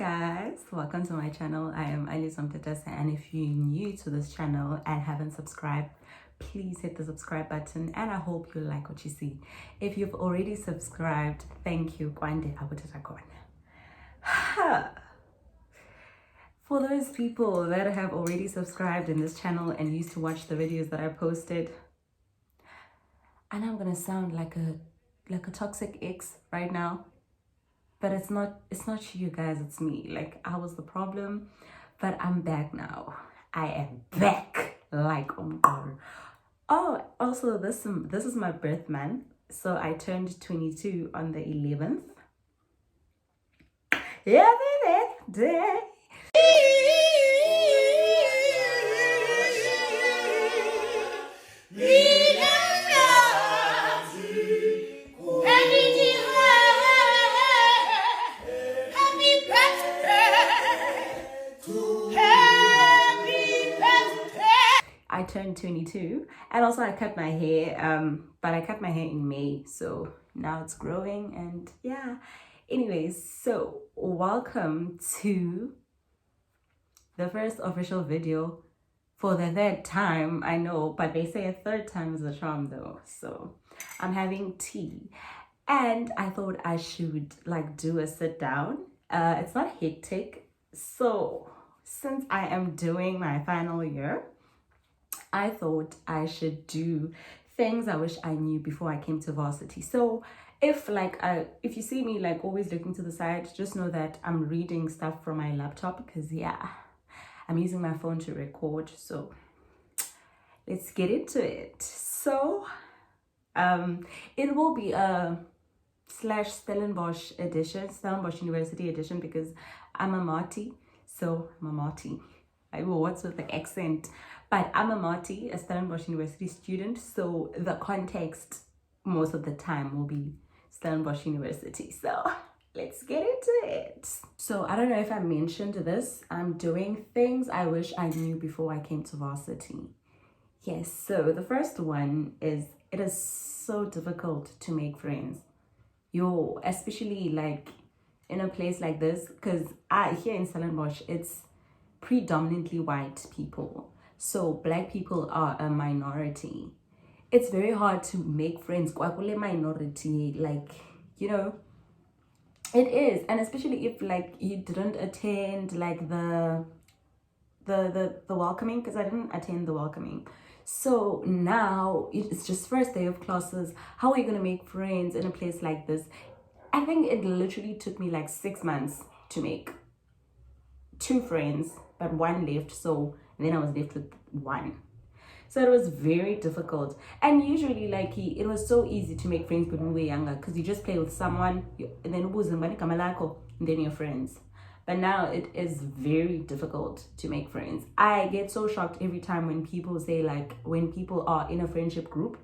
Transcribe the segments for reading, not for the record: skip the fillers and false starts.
guys, welcome to my channel. I am Alison Tetesa, and if you're new to this channel and haven't subscribed, please hit the subscribe button, and I hope you like what you see. If you've already subscribed, thank you. For those people that have already subscribed in this channel and used to watch the videos that I posted, and I'm gonna sound like a toxic ex right now, but it's not you guys, it's me. Like, I was the problem, but I'm back now. I am back like oh, also this is my birth month, so I turned 22 on the 11th. Yeah, baby. I turned 22, and also I cut my hair, but I cut my hair in May, so now it's growing. And yeah, anyways, so welcome to the first official video for the third time. I know, but they say a third time is a charm though. So I'm having tea, and I thought I should like do a sit down. It's not hectic, so since I am doing my final year, I thought I should do things I wish I knew before I came to varsity. So if you see me like always looking to the side, just know that I'm reading stuff from my laptop, because yeah, I'm using my phone to record. So let's get into it. So it will be a /Stellenbosch edition, Stellenbosch University edition, because I'm a Marty. So I'm a Marty. I will, what's with the accent? But I'm a Marty, a Stellenbosch University student, so the context most of the time will be Stellenbosch University. So let's get into it. So I don't know if I mentioned this. I'm doing things I wish I knew before I came to varsity. Yes, so the first one is, it is so difficult to make friends. Especially like in a place like this, because here in Stellenbosch, it's predominantly white people. So black people are a minority. It's very hard to make friends. Minority, like, it is. And especially if like you didn't attend like the welcoming, because I didn't attend the welcoming. So now it's just first day of classes. How are you gonna make friends in a place like this? I think it literally took me like 6 months to make 2 friends, but one left. So and then I was left with 1. So it was very difficult. And usually like it was so easy to make friends when we were younger, because you just play with someone and then you're friends. But now it is very difficult to make friends. I get so shocked every time when people say, like, when people are in a friendship group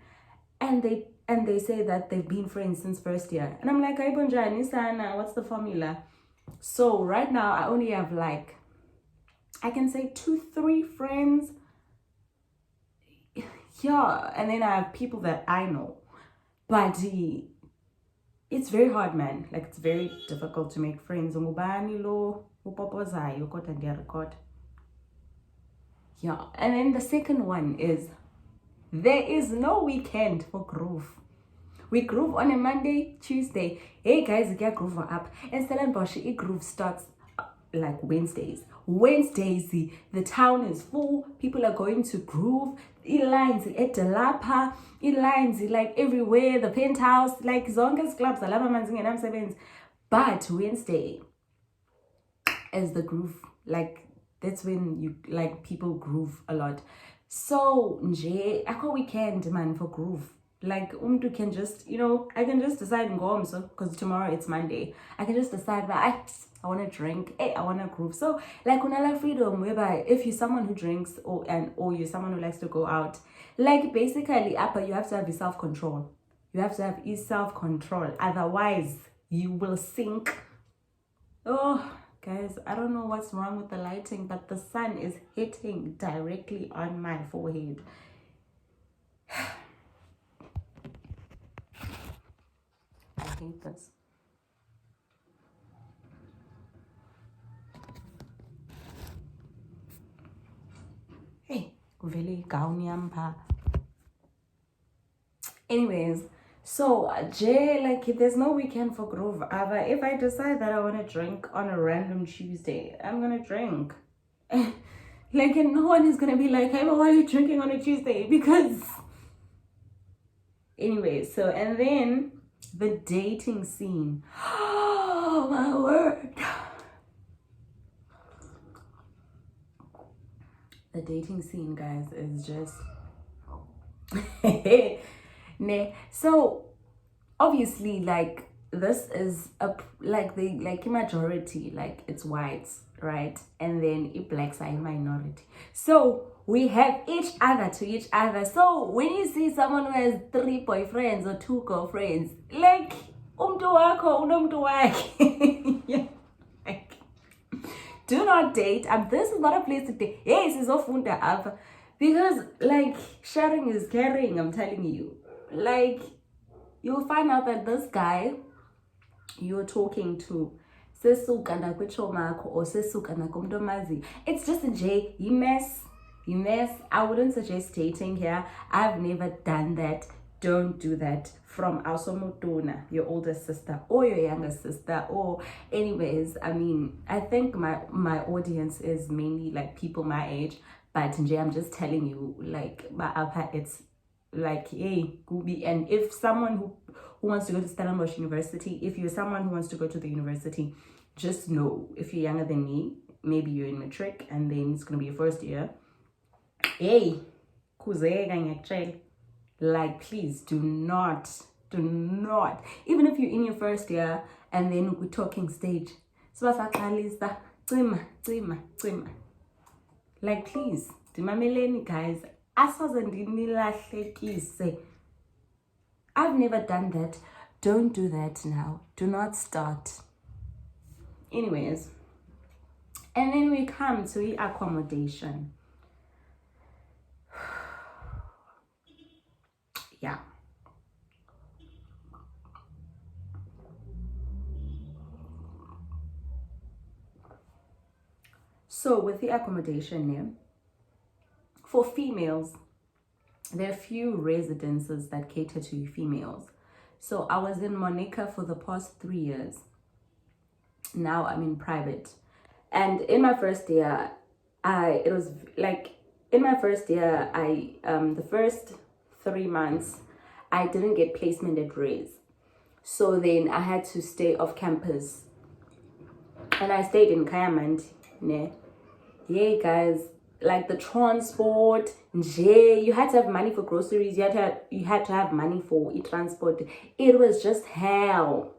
and they say that they've been friends since first year. And I'm like, what's the formula? So right now I only have like, I can say 2-3 friends. Yeah, and then I have people that I know. But it's very hard, man. Like, it's very difficult to make friends. Yeah, and then the second one is, there is no weekend for groove. We groove on a Monday, Tuesday. Hey guys, we get groove up. And Stellenbosch, groove starts like Wednesdays, the town is full. People are going to groove. Lines at the Lapa, lines like everywhere, the penthouse, like zonke clubs, but Wednesday is the groove. Like, that's when you like people groove a lot. So nje akho weekend man for groove. Like umdu can just, I can just decide and go so, because tomorrow it's Monday. I can just decide that I want to drink, I want to groove. So like unala freedom, whereby if you're someone who drinks or you're someone who likes to go out, like basically you have to have your self-control. You have to have your self-control, otherwise you will sink. Oh guys, I don't know what's wrong with the lighting, but the sun is hitting directly on my forehead. I hate this. Vele gauniampa. Anyways, so Jay, like there's no weekend for Groove Ava. If I decide that I want to drink on a random Tuesday, I'm gonna drink. Like, and no one is gonna be like, hey, but why are you drinking on a Tuesday? Because anyway, so and then the dating scene. Oh my word. The dating scene, guys, is just nah. So obviously, like this is a like the like majority, like it's whites, right? And then blacks are a minority. So we have each other to each other. So when you see someone who has 3 boyfriends or 2 girlfriends, like umntu wakho unomntu wakhe. Yeah. Like, do not date. This is not a place to date. Yes, it's ofunda ava. Because like sharing is caring, I'm telling you. Like you'll find out that this guy you're talking to sesuka nakwichomakho or sesuka nakumntomazi. It's just a J. You mess. I wouldn't suggest dating here. I've never done that. Don't do that. From Ausomotuna, your older sister or your younger sister, or anyways, I mean, I think my audience is mainly like people my age, but I'm just telling you, like it's like, hey, Gooby. And if someone who wants to go to Stellenbosch University, if you're someone who wants to go to the university, just know, if you're younger than me, maybe you're in matric and then it's going to be your first year, hey, like, please do not, even if you're in your first year and then we're talking stage, like, please, dimameleni, guys. I've never done that. Don't do that now. Do not start. Anyways, and then we come to the accommodation. Yeah. So with the accommodation here, for females, there are few residences that cater to females. So I was in Monica for the past 3 years. Now I'm in private. And in my first year, the first 3 months, I didn't get placement at res. So then I had to stay off campus. And I stayed in Kayamandi. Yeah, guys, like the transport, you had to have money for groceries, you had to have money for transport. It was just hell.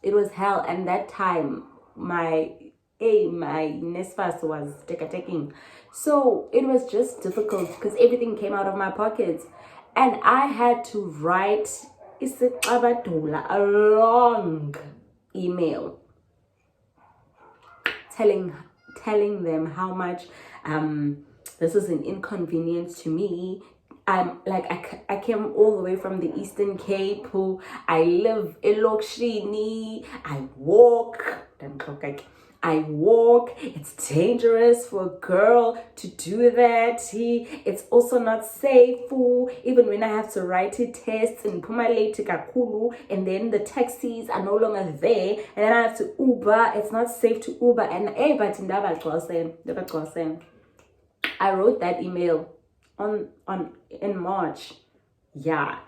It was hell. And that time my NSFAS was taking. So it was just difficult because everything came out of my pockets. And I had to write a long email telling them how much this is an inconvenience to me. I'm like, I came all the way from the Eastern Cape. I live in Lokshini. I walk. It's dangerous for a girl to do that. It's also not safe. Even when I have to write tests and put my late kakulu, and then the taxis are no longer there, and then I have to Uber. It's not safe to Uber. And I wrote that email in March. Yeah,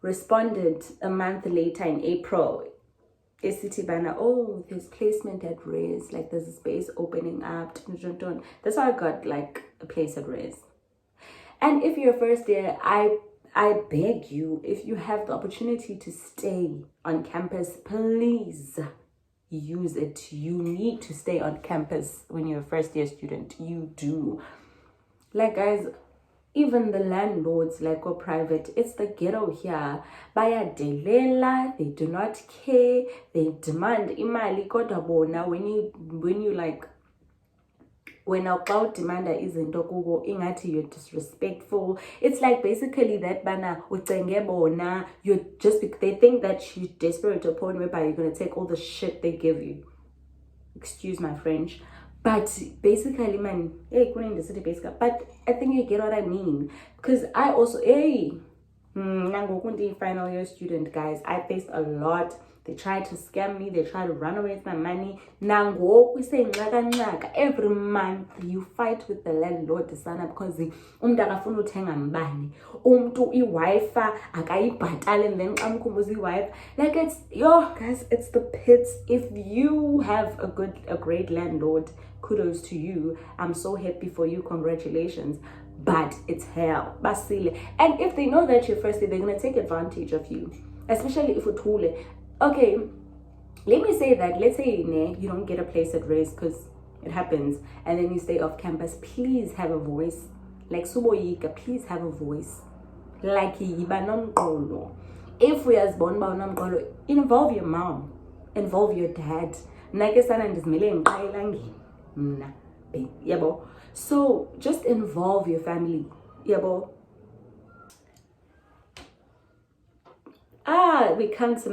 responded a month later in April. City banner, oh, there's placement at res, like there's a space opening up. That's how I got like a place at res. And if you're first year, I beg you, if you have the opportunity to stay on campus, please use it. You need to stay on campus when you're a first year student. You do. Like, guys, even the landlords, like, go private, it's the ghetto here. Bayadelela, they do not care. They demand imali kodwa bona when you like, when our cloud demander isn't kubo ingathi you're disrespectful. It's like basically that bana ucenge bona, you're just, they think that you're desperate to a point whereby you're gonna take all the shit they give you. Excuse my French. But basically, man, hey, couldn't the city basically. But I think you get what I mean. Because I also, hey, final year student, guys, I faced a lot. They tried to scam me, they tried to run away with my money. Nango, we say every month you fight with the landlord sana because umntu akafuna uthenga mbane. Umntu i-Wi-Fi akayibhatali and then amkhumbuza i-Wi-Fi. Like it's guys, it's the pits. If you have a great landlord, kudos to you. I'm so happy for you. Congratulations. But it's hell. Basile. And if they know that you're thirsty, they're gonna take advantage of you. Especially if it's okay, let me say that, let's say you don't get a place at race because it happens, and then you stay off campus. Please have a voice. Like Suboyika, please have a voice. Like Yibanomkolo. If we as born by involve your mom, involve your dad. So just involve your family. We come to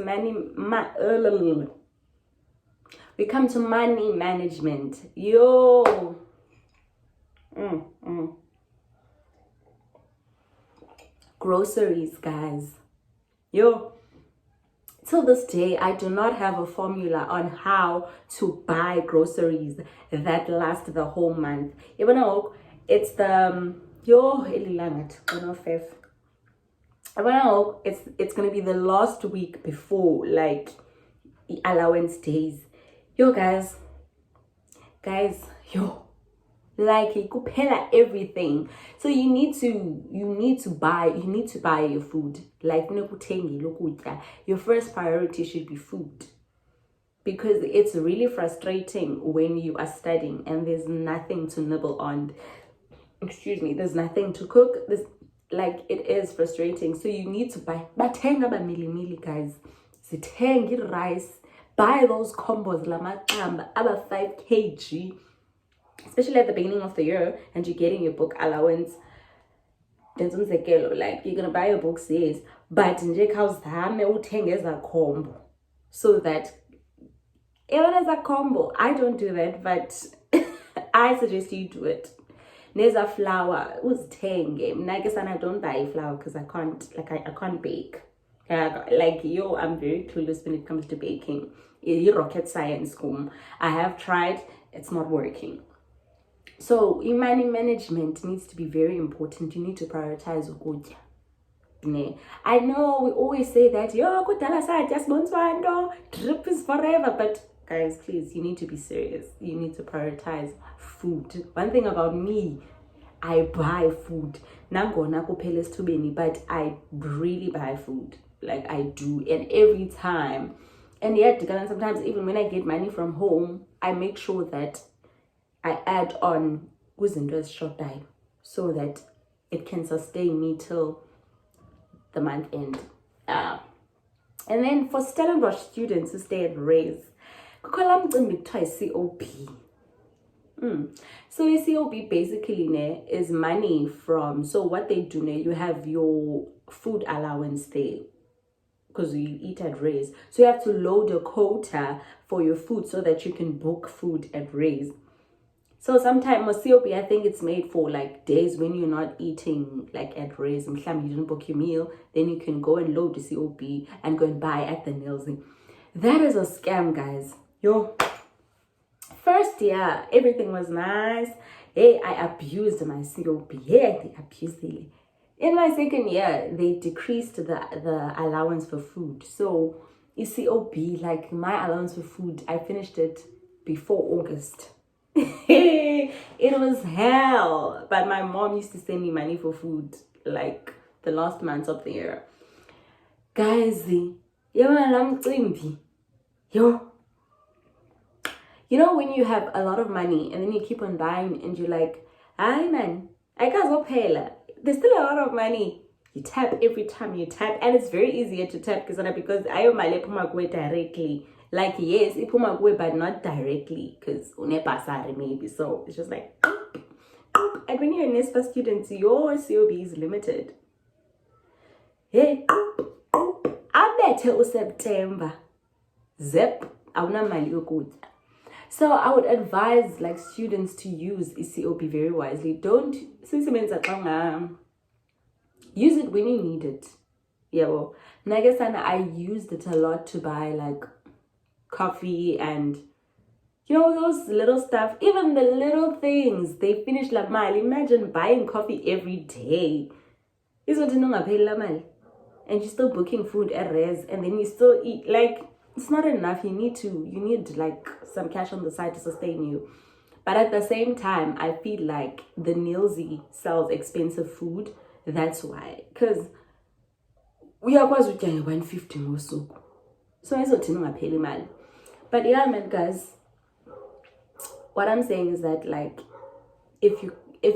money management. Groceries, guys. Till this day, I do not have a formula on how to buy groceries that last the whole month. It's the it's gonna be the last week before like allowance days. Guys, like kuphela everything. So you need to buy your food. Like your first priority should be food, because it's really frustrating when you are studying and there's nothing to nibble on. Excuse me, there's nothing to cook. Like it is frustrating. So you need to buy bathenga ba mili guys. Sithengi rice, buy those combos lamaqamba aba 5 kg, especially at the beginning of the year, and you're getting your book allowance. Like you're gonna buy your books, yes, but nje khawuzame uthenge eza combo, so that even as a combo, I don't do that, but I suggest you do it. Neza flour uzithenge. Mna ke sana don't buy flour because I can't bake. I'm very clueless when it comes to baking. Rocket science. I have tried, it's not working. So money management needs to be very important. You need to prioritize ukutya. I know we always say that drip is forever, but guys, please, you need to be serious. You need to prioritize food. One thing about me, I buy food. But I really buy food. Like I do, and every time. And yet, sometimes even when I get money from home, I make sure that I add on kuzinto short time so that it can sustain me till the month end. And then for Stellenbosch students who stay at Raise, COP. So a COP basically is money from, so what they do, you have your food allowance there because you eat at Raise. So you have to load a quota for your food so that you can book food at Raise. So sometimes COP, I think it's made for like days when you're not eating like at Raise. You didn't book your meal, then you can go and load the COP and go and buy at the nails. That is a scam, guys. First year, everything was nice. Hey, I abused my COP. Yeah, they abused it. In my second year, they decreased the allowance for food. So you COP, like my allowance for food, I finished it before August. It was hell. But my mom used to send me money for food like the last months of the year. Guys, when you have a lot of money and then you keep on buying and you're like, "Hi man, I can't pay. There's still a lot of money." You tap every time you tap, and it's very easier to tap because I have my lepumagwe directly. Like yes, ipumagwe, but not directly because unepasari maybe. So it's just like boop, boop. And when you're a NESPA student, your COB is limited. Hey, I bet it was September. Zip, awunamali yokutya. So I would advise like students to use COB very wisely. Don't use it when you need it. Yeah, well, I used it a lot to buy like coffee and those little stuff, even the little things. They finish la mali. Imagine buying coffee every day. And you're still booking food at res, and then you still eat. Like, it's not enough. You need like some cash on the side to sustain you. But at the same time, I feel like the Nilsy sells expensive food. That's why. Because we are quite 150 ngosuku. So but yeah, man, guys, what I'm saying is that like if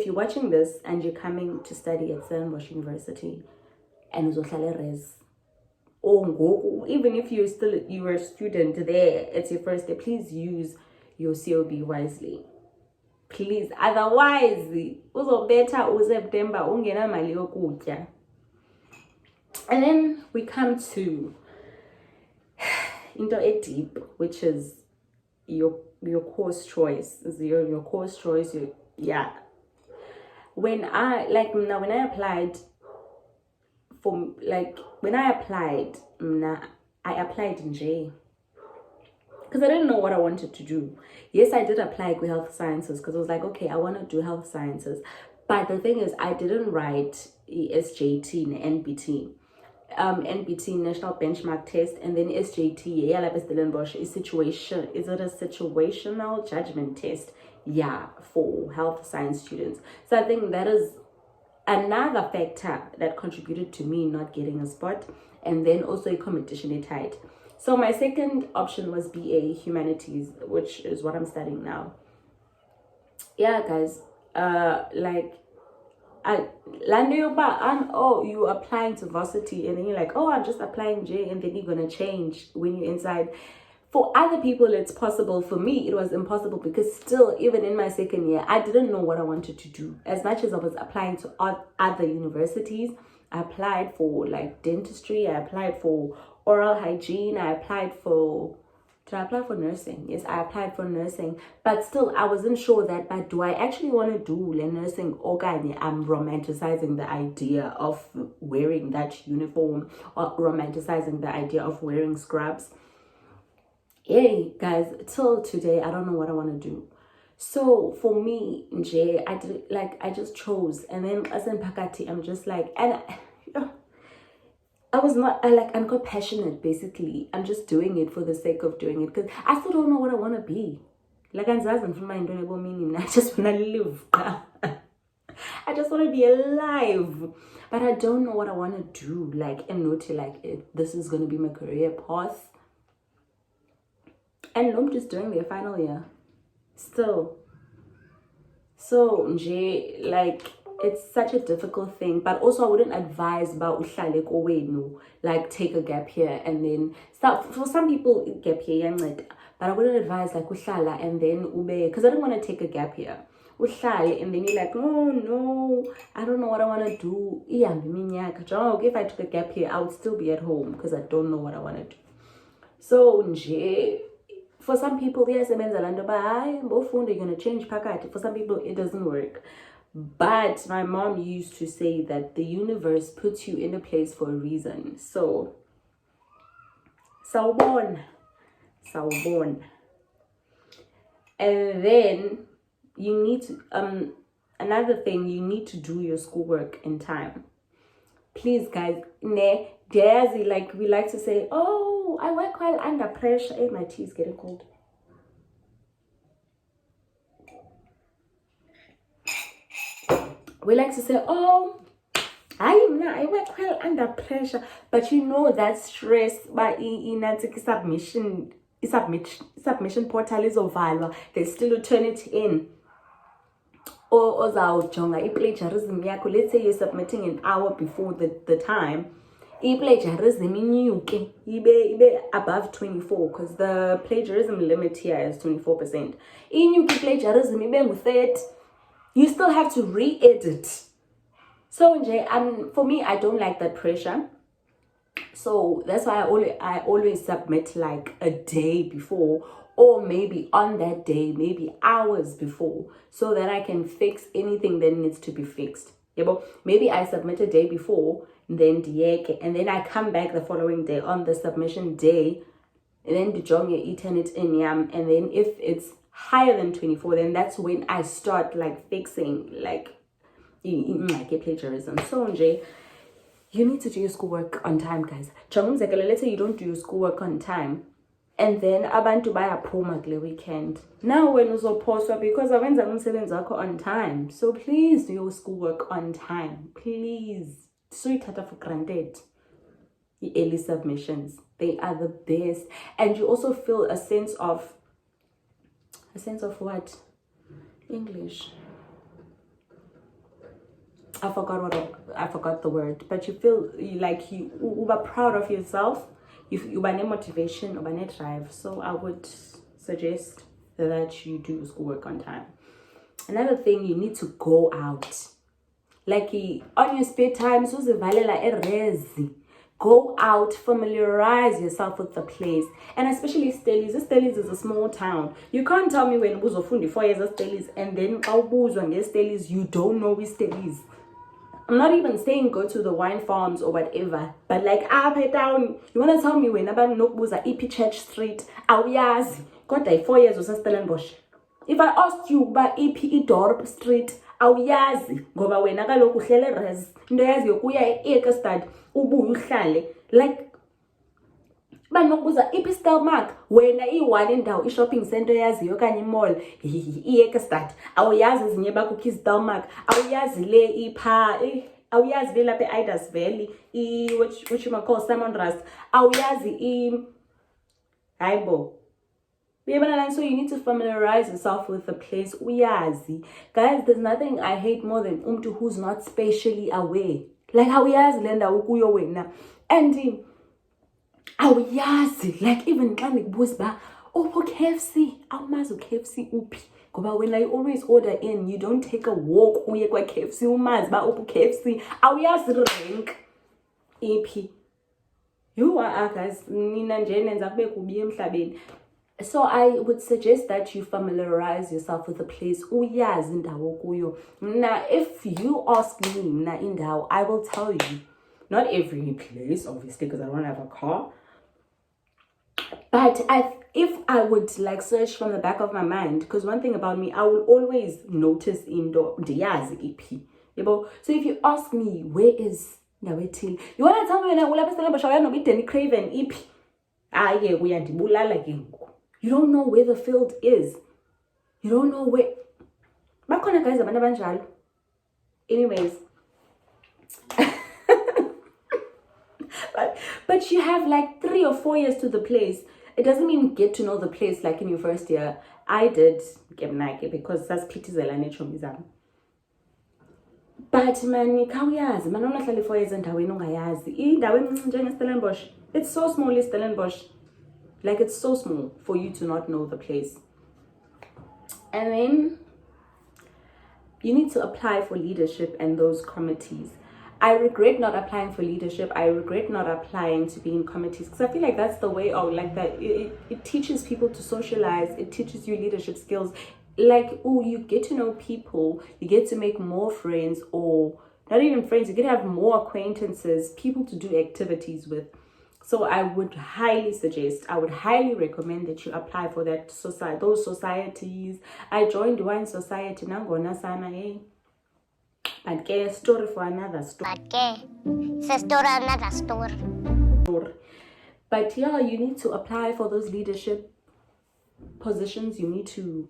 you're watching this and you're coming to study at Stellenbosch University and uzohlala res, or even if you're a student there, it's your first day, please use your COB wisely. Please, otherwise uzobetha uSeptember ungena mali yokutya. And then we come to into a deep, which is your course choice. Your course choice. When I applied I applied in J because I didn't know what I wanted to do. Yes, I did apply with health sciences because I was like, okay, I want to do health sciences. But the thing is, I didn't write SJT and NBT. NBT, National Benchmark Test, and then SJT, Stellenbosch, is it a situational judgment test? Yeah, for health science students. So I think that is another factor that contributed to me not getting a spot, and then also a competition tight. So my second option was BA Humanities, which is what I'm studying now. Yeah, guys, you applying to VARSITY, and then you're like, oh, I'm just applying J, and then you're gonna change when you're inside. For other people, it's possible. For me, it was impossible because still, even in my second year, I didn't know what I wanted to do. As much as I was applying to other universities, I applied for like dentistry, I applied for oral hygiene, did I apply for nursing? Yes, I applied for nursing. But still, I wasn't sure that, but do I actually want to do nursing? Organi, I'm romanticizing the idea of wearing that uniform, or romanticizing the idea of wearing scrubs. Hey, guys, till today, I don't know what I want to do. So for me, Jay, I just chose. And then as in Pakati, I'm just like, and I'm not passionate, basically. I'm just doing it for the sake of doing it because I still don't know what I want to be. Like, I just want to live. I just want to be alive. But I don't know what I want to do. Like, and not this is going to be my career path. And I'm just doing their final year. Still. So, it's such a difficult thing, but also I wouldn't advise about like take a gap year and then start. For some people, gap year, but I wouldn't advise like and then because I don't want to take a gap year. And then you're like, oh no, I don't know what I want to do. If I took a gap year, I would still be at home because I don't know what I want to do. So, for some people, yes, you're going to change pakati. For some people, it doesn't work. But my mom used to say that the universe puts you in a place for a reason. So born. And then you need to, another thing, you need to do your schoolwork in time. Please, guys, like we like to say, oh, I work while under pressure. Hey, my tea is getting cold. We like to say, oh, I work well under pressure. But that stress by submission portal is ovalwa. They still turn it in. Or plagiarism. Let's say you're submitting an hour before the time. Plagiarism in above 24 because the plagiarism limit here is 24%. In plagiarism with it. You still have to re-edit. So for me, I don't like that pressure. So that's why I always submit like a day before, or maybe on that day, maybe hours before, so that I can fix anything that needs to be fixed. Maybe I submit a day before, then and then I come back the following day on the submission day, and then the jonge turn it in yam, and then if it's higher than 24, then that's when I start like fixing like plagiarism. So you need to do your schoolwork on time, guys. Let's say you don't do your schoolwork on time, and then abantu bayaphuma kule weekend. Now when uzophoswa because awenza umsebenzi wakho on time. So please do your schoolwork on time. Please. Suyithatha for granted. The early submissions, they are the best. And you also feel a sense of what? English. I forgot the word, but you feel like you are proud of yourself. You have motivation, you have drive. So I would suggest that you do schoolwork on time. Another thing, you need to go out. Like on your spare time, go out, familiarize yourself with the place. And especially Stellies. Stellies is a small town. You can't tell me when uzofundi 4 years of Stellies and then Stellies, you don't know which Stellies. I'm not even saying go to the wine farms or whatever, but like up and down, you want to tell me when about Nokbuza EP Church Street, awuyazi, got 4 years of Stellenbosch. If I asked you about EP Dorp Street, awuyazi, ngoba wena kaloku uhlele res, into yazi yokuya e-Ekstad, ubuye uhlale, like banokubuza iphi Stellenbosch wena i-one indawo i-shopping center yaziyo okanye i-mall i-Ekstad, awuyazi ezinye bakukho i-Stellenbosch, awuyazi le ipha awuyazi le lapha e-Idas Valley what you might call Simon Ras, awuyazi hayibo. So you need to familiarize yourself with the place. Uyazi. Guys, there's nothing I hate more than umtu who's not spatially aware. Like awuyazi le ndawo kuyo wena. And awuyazi, like even xa ndikubuza ba upho KFC, awumazi KFC uphi. Ngoba when I always order in, you don't take a walk uye kwa KFC umazi ba upho KFC, awuyazi rank iphi. You are guys, nina nje nenza kube kubi emhlabeni. So I would suggest that you familiarize yourself with the place. Uyazi indawo kuyo. Now, if you ask me na indawo, I will tell you. Not every place, obviously, because I don't have a car. But if I would like search from the back of my mind, because one thing about me, I will always notice indoor diyazi iphi. So if you ask me, where is Naweti? You want to tell me when I will have Stellenbosch, I know Danny Craven iphi. Ah, yeah, we are dibulala again. You don't know where the field is. You don't know where. Bakhona guys abantu abanjalo. Anyways. but you have like 3 or 4 years to the place. It doesn't mean get to know the place like in your first year. I did because that's pitizela nechomi zami. But man, khawuyazi, man unahlala 4 years endaweni ongayazi. Indawo njenge Stellenbosch. It's so small, Stellenbosch. Like it's so small for you to not know the place. And then you need to apply for leadership and those committees. I regret not applying for leadership. I regret not applying to be in committees because I feel like that's the way of like that. It teaches people to socialize. It teaches you leadership skills. Like, you get to know people. You get to make more friends, or not even friends. You get to have more acquaintances, people to do activities with. So I would highly suggest, I would highly recommend that you apply for that society, those societies. I joined one society, nangona sana but get story for another story. But yeah, you need to apply for those leadership positions. You need to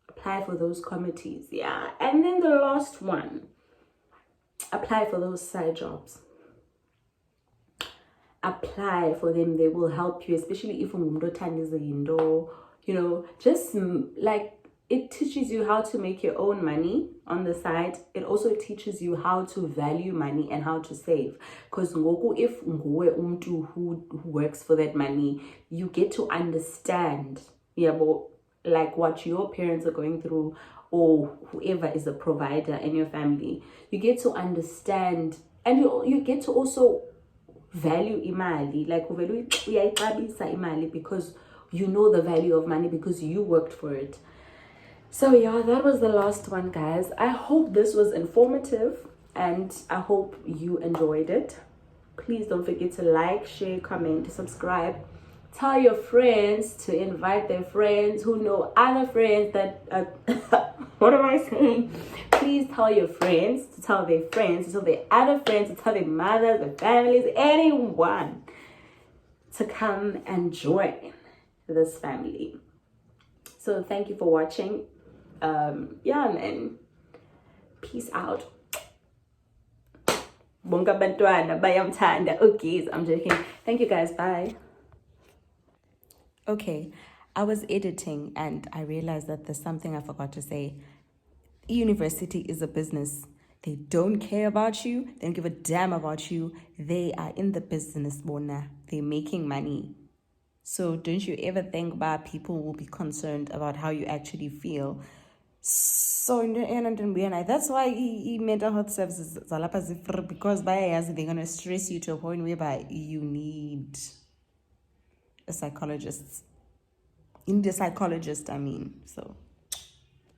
apply for those committees. Yeah. And then the last one, apply for those side jobs. Apply for them. They will help you, especially if just like it teaches you how to make your own money on the side. It also teaches you how to value money and how to save, because if nguwe umntu who works for that money, you get to understand like what your parents are going through, or whoever is a provider in your family. You get to understand, and you get to also value imali, like uyayixabisa imali, because you know the value of money because you worked for it. So yeah, that was the last one, guys. I hope this was informative and I hope you enjoyed it. Please don't forget to like, share, comment, subscribe. Tell your friends to invite their friends who know other friends that what am I saying? Please tell your friends to tell their friends, to tell their other friends, to tell their mothers, their families, anyone to come and join this family. So thank you for watching. Yeah, man. Peace out. Bonga bantwana bayamthanda. Okay, I'm joking. Thank you guys. Bye. Okay, I was editing and I realized that there's something I forgot to say. University is a business. They don't care about you. They don't give a damn about you. They are in the business, bona. They're making money. So don't you ever think about people will be concerned about how you actually feel. So that's why mental health services because they're gonna stress you to a point whereby you need a psychologist. In the psychologist, I mean. So